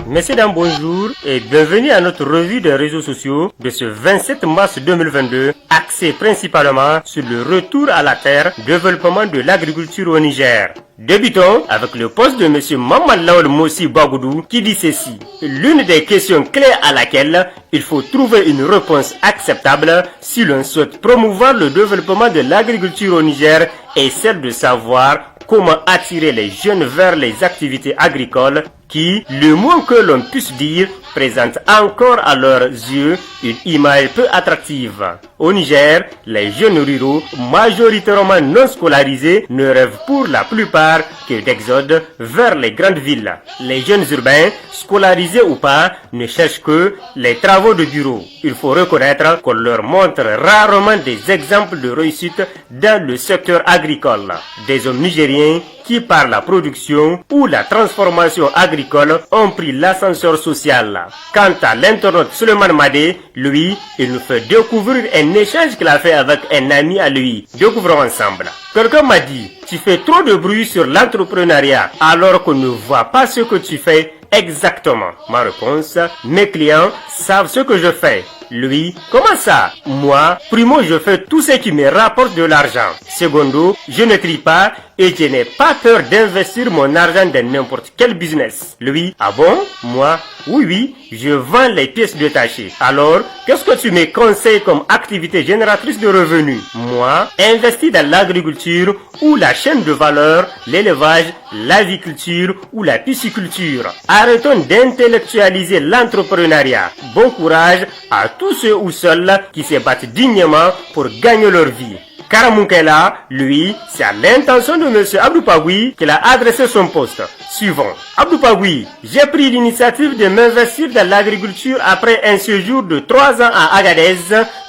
Messieurs, dames, bonjour et bienvenue à notre revue des réseaux sociaux de ce 27 mars 2022, axée principalement sur le retour à la terre, développement de l'agriculture au Niger. Débutons avec le poste de M. Mamalaoul Moussi Bagoudou qui dit ceci. L'une des questions clés à laquelle il faut trouver une réponse acceptable si l'on souhaite promouvoir le développement de l'agriculture au Niger est celle de savoir comment attirer les jeunes vers les activités agricoles qui, le moins que l'on puisse dire, présentent encore à leurs yeux une image peu attractive. Au Niger, les jeunes ruraux, majoritairement non scolarisés, ne rêvent pour la plupart que d'exode vers les grandes villes. Les jeunes urbains, scolarisés ou pas, ne cherchent que les travaux de bureau. Il faut reconnaître qu'on leur montre rarement des exemples de réussite dans le secteur agricole. Des hommes nigériens qui, par la production ou la transformation agricole, ont pris l'ascenseur social. Quant à l'internaute Suleiman Madé, lui, il nous fait découvrir un échange qu'il a fait avec un ami à lui. Découvrons ensemble. Quelqu'un m'a dit, tu fais trop de bruit sur l'entrepreneuriat alors qu'on ne voit pas ce que tu fais exactement. Ma réponse, mes clients savent ce que je fais. Lui, comment ça? Moi, primo, je fais tout ce qui me rapporte de l'argent. Secondo, je ne crie pas et je n'ai pas peur d'investir mon argent dans n'importe quel business. Lui, ah bon? Moi, oui, je vends les pièces détachées. Alors, qu'est-ce que tu me conseilles comme activité génératrice de revenus? Moi, investis dans l'agriculture ou la chaîne de valeur, l'élevage, l'aviculture ou la pisciculture. Arrêtons d'intellectualiser l'entrepreneuriat. Bon courage à tous ceux ou celles qui se battent dignement pour gagner leur vie. Karamoukela, lui, c'est à l'intention de M. Abdou Pagoui qu'il a adressé son poste. Suivant. Abdou Pagoui, j'ai pris l'initiative de m'investir dans l'agriculture après un séjour de 3 ans à Agadez,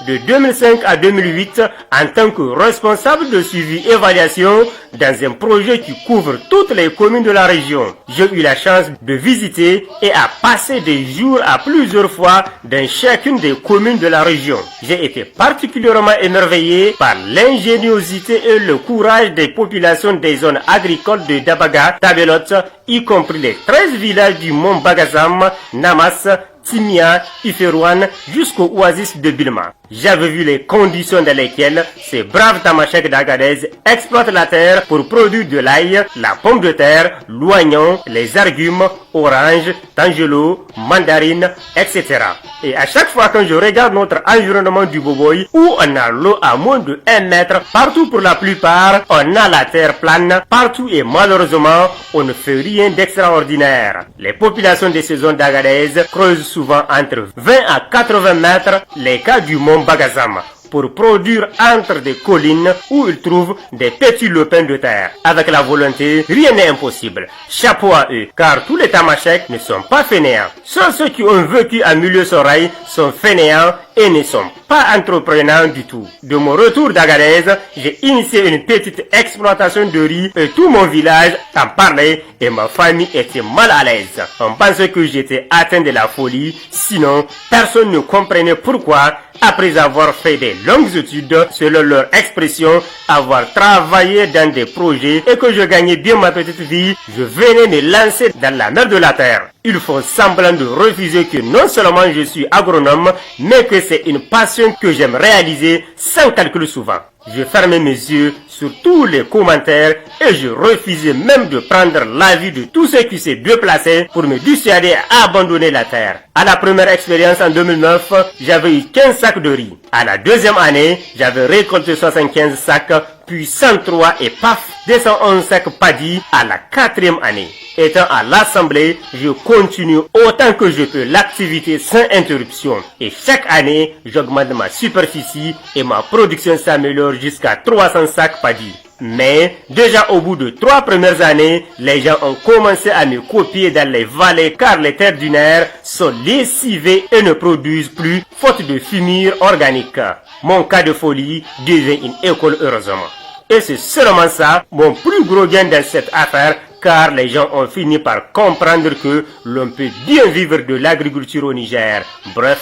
de 2005 à 2008, en tant que responsable de suivi-évaluation dans un projet qui couvre toutes les communes de la région. J'ai eu la chance de visiter et à passer des jours à plusieurs fois dans chacune des communes de la région. J'ai été particulièrement émerveillé par l'ingéniosité et le courage des populations des zones agricoles de Dabaga, Tabelot, y compris les 13 villages du mont Bagazam, Namas, Timia, Iferouane, jusqu'au oasis de Bilma. J'avais vu les conditions dans lesquelles ces braves tamasheks d'Agadez exploitent la terre pour produire de l'ail, la pomme de terre, l'oignon, les argumes, oranges, tangelo, mandarines, etc. Et à chaque fois que je regarde notre environnement du Boboy, où on a l'eau à moins de 1 mètre, partout pour la plupart, on a la terre plane, partout et malheureusement, on ne fait rien d'extraordinaire. Les populations de ces zones d'Agadez creusent souvent entre 20 à 80 mètres les cas du mont Bagazam pour produire entre des collines où ils trouvent des petits lopins de terre. Avec la volonté, rien n'est impossible. Chapeau à eux, car tous les tamasheks ne sont pas fainéants. Seuls ceux qui ont vécu à milieu Sorail sont fainéants et ne sont pas entreprenants du tout. De mon retour d'Agadez, j'ai initié une petite exploitation de riz et tout mon village en parlait et ma famille était mal à l'aise. On pensait que j'étais atteint de la folie, sinon personne ne comprenait pourquoi, après avoir fait des longues études, selon leur expression, avoir travaillé dans des projets et que je gagnais bien ma petite vie, je venais me lancer dans la mer de la terre. Ils font semblant de refuser que non seulement je suis agronome, mais que c'est une passion que j'aime réaliser sans calcul souvent. Je fermais mes yeux sur tous les commentaires et je refusais même de prendre l'avis de tous ceux qui s'est déplacés pour me dissuader à abandonner la terre. À la première expérience en 2009, j'avais eu 15 sacs de riz. À la deuxième année, j'avais récolté 75 sacs, puis 103 et paf, 211 sacs paddy à la 4e année. Étant à l'Assemblée, je continue autant que je peux l'activité sans interruption. Et chaque année, j'augmente ma superficie et ma production s'améliore jusqu'à 300 sacs paddy. Mais déjà au bout de 3 premières années, les gens ont commencé à me copier dans les vallées car les terres dunaires sont lessivées et ne produisent plus faute de fumier organique. Mon cas de folie devient une école heureusement. Et c'est seulement ça mon plus gros gain dans cette affaire, car les gens ont fini par comprendre que l'on peut bien vivre de l'agriculture au Niger. Bref,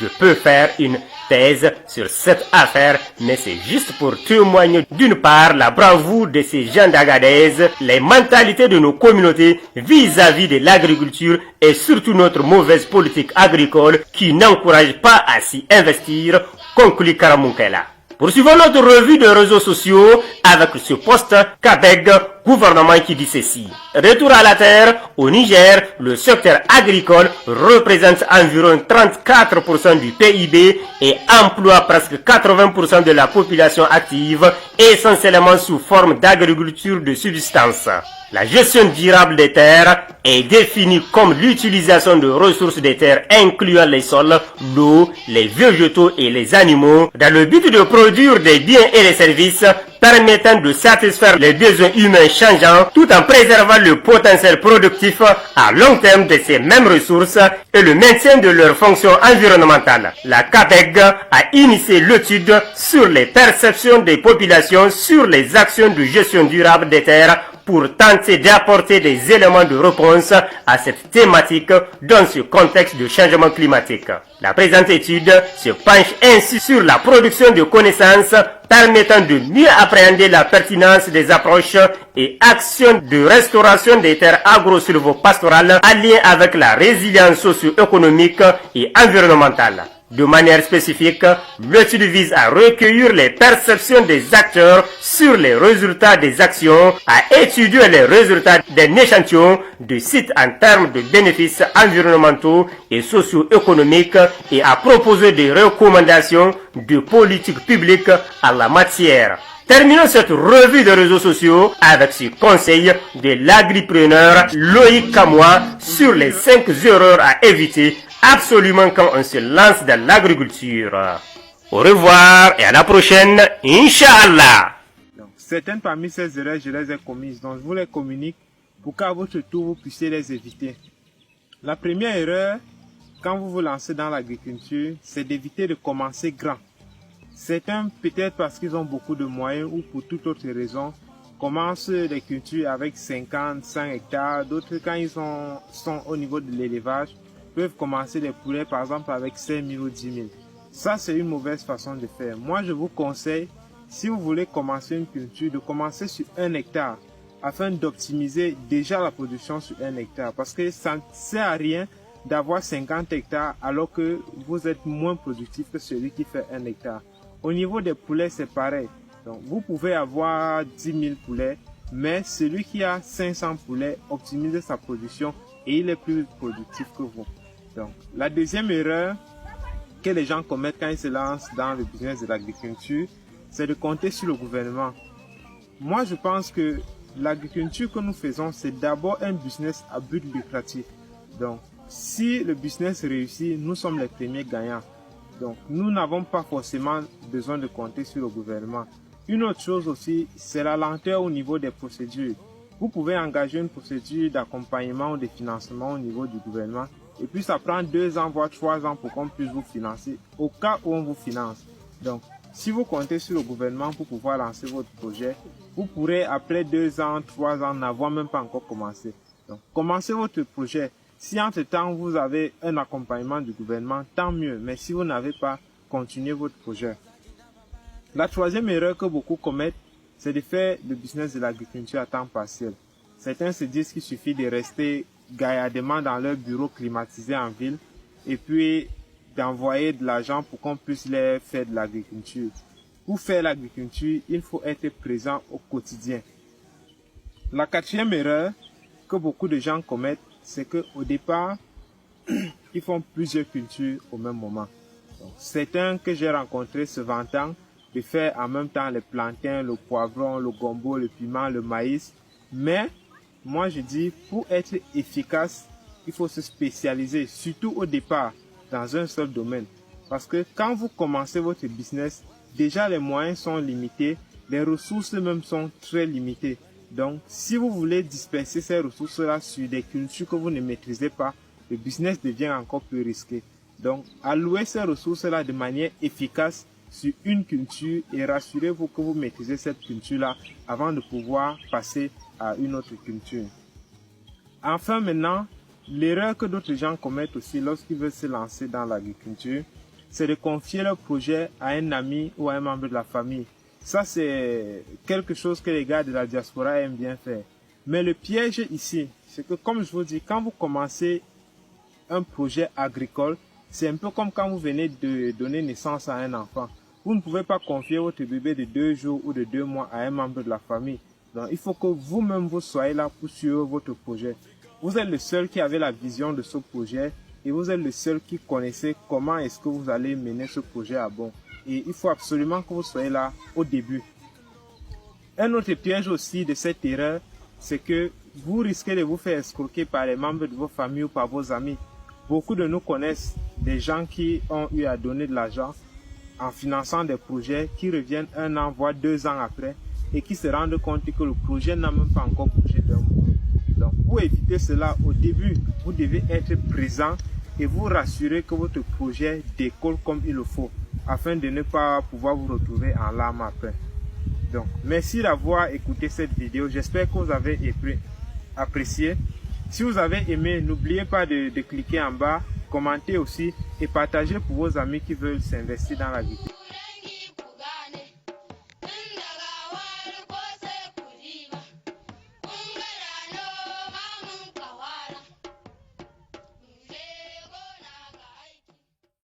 je peux faire une pèse sur cette affaire, mais c'est juste pour témoigner d'une part la bravoure de ces gens d'Agadez, les mentalités de nos communautés vis-à-vis de l'agriculture et surtout notre mauvaise politique agricole qui n'encourage pas à s'y investir, conclut Karamunkela. Poursuivons notre revue de réseaux sociaux avec ce post Kabeg, gouvernement qui dit ceci. Retour à la terre, au Niger, le secteur agricole représente environ 34% du PIB et emploie presque 80% de la population active, essentiellement sous forme d'agriculture de subsistance. La gestion durable des terres est définie comme l'utilisation de ressources des terres incluant les sols, l'eau, les végétaux et les animaux dans le but de produire des biens et des services permettant de satisfaire les besoins humains changeants tout en préservant le potentiel productif à long terme de ces mêmes ressources et le maintien de leurs fonctions environnementales. La CAPEG a initié l'étude sur les perceptions des populations sur les actions de gestion durable des terres pour tenter d'apporter des éléments de réponse à cette thématique dans ce contexte de changement climatique. La présente étude se penche ainsi sur la production de connaissances permettant de mieux appréhender la pertinence des approches et actions de restauration des terres agro-silvopastorales en lien avec la résilience socio-économique et environnementale. De manière spécifique, l'étude vise à recueillir les perceptions des acteurs sur les résultats des actions, à étudier les résultats d'un échantillon de sites en termes de bénéfices environnementaux et socio-économiques et à proposer des recommandations de politique publique en la matière. Terminons cette revue de réseaux sociaux avec ce conseil de l'agripreneur Loïc Kamois sur les 5 erreurs à éviter absolument quand on se lance dans l'agriculture. Au revoir et à la prochaine, Inch'Allah. Certaines parmi ces erreurs, je les ai commises, donc je vous les communique pour qu'à votre tour, vous puissiez les éviter. La première erreur, quand vous vous lancez dans l'agriculture, c'est d'éviter de commencer grand. Certains, peut-être parce qu'ils ont beaucoup de moyens ou pour toute autre raison, commencent les cultures avec 50, 100 hectares. D'autres, quand ils sont au niveau de l'élevage, peuvent commencer les poulets, par exemple, avec 5 000 ou 10 000. Ça, c'est une mauvaise façon de faire. Moi, je vous conseille, si vous voulez commencer une culture, de commencer sur 1 hectare afin d'optimiser déjà la production sur 1 hectare. Parce que ça ne sert à rien d'avoir 50 hectares alors que vous êtes moins productif que celui qui fait 1 hectare. Au niveau des poulets, c'est pareil. Donc, vous pouvez avoir 10 000 poulets, mais celui qui a 500 poulets optimise sa production et il est plus productif que vous. Donc, la deuxième erreur que les gens commettent quand ils se lancent dans le business de l'agriculture, c'est de compter sur le gouvernement. Moi, je pense que l'agriculture que nous faisons, c'est d'abord un business à but lucratif. Donc, si le business réussit, nous sommes les premiers gagnants. Donc, nous n'avons pas forcément besoin de compter sur le gouvernement. Une autre chose aussi, c'est la lenteur au niveau des procédures. Vous pouvez engager une procédure d'accompagnement ou de financement au niveau du gouvernement. Et puis, ça prend 2 ans, voire 3 ans pour qu'on puisse vous financer, au cas où on vous finance. Donc, si vous comptez sur le gouvernement pour pouvoir lancer votre projet, vous pourrez, après 2 ans, 3 ans, n'avoir même pas encore commencé. Donc, commencez votre projet. Si entre-temps, vous avez un accompagnement du gouvernement, tant mieux. Mais si vous n'avez pas, continuez votre projet. La troisième erreur que beaucoup commettent, c'est de faire le business de l'agriculture à temps partiel. Certains se disent qu'il suffit de rester gaillardement dans leur bureau climatisé en ville et puis d'envoyer de l'argent pour qu'on puisse les faire de l'agriculture. Pour faire l'agriculture, il faut être présent au quotidien. La quatrième erreur que beaucoup de gens commettent, c'est qu'au départ, ils font plusieurs cultures au même moment. Donc, certains que j'ai rencontrés se vantant de faire en même temps les plantains, le poivron, le gombo, le piment, le maïs. Mais moi je dis, pour être efficace, il faut se spécialiser, surtout au départ, dans un seul domaine. Parce que quand vous commencez votre business, déjà les moyens sont limités, les ressources même sont très limitées. Donc, si vous voulez disperser ces ressources-là sur des cultures que vous ne maîtrisez pas, le business devient encore plus risqué. Donc, allouez ces ressources-là de manière efficace sur une culture et rassurez-vous que vous maîtrisez cette culture-là avant de pouvoir passer à une autre culture. Enfin, maintenant, l'erreur que d'autres gens commettent aussi lorsqu'ils veulent se lancer dans l'agriculture, c'est de confier leur projet à un ami ou à un membre de la famille. Ça, c'est quelque chose que les gars de la diaspora aiment bien faire. Mais le piège ici, c'est que comme je vous dis, quand vous commencez un projet agricole, c'est un peu comme quand vous venez de donner naissance à un enfant. Vous ne pouvez pas confier votre bébé de 2 jours ou de 2 mois à un membre de la famille. Donc, il faut que vous-même vous soyez là pour suivre votre projet. Vous êtes le seul qui avait la vision de ce projet et vous êtes le seul qui connaissait comment est-ce que vous allez mener ce projet à bon. Et il faut absolument que vous soyez là au début. Un autre piège aussi de cette erreur, c'est que vous risquez de vous faire escroquer par les membres de vos familles ou par vos amis. Beaucoup de nous connaissent des gens qui ont eu à donner de l'argent en finançant des projets qui reviennent 1 an, voire 2 ans après et qui se rendent compte que le projet n'a même pas encore bougé d'un mois. Donc, pour éviter cela, au début, vous devez être présent et vous rassurer que votre projet décolle comme il le faut, afin de ne pas pouvoir vous retrouver en larmes après. Donc, merci d'avoir écouté cette vidéo. J'espère que vous avez apprécié. Si vous avez aimé, n'oubliez pas de cliquer en bas, commenter aussi et partager pour vos amis qui veulent s'investir dans l'agriculture.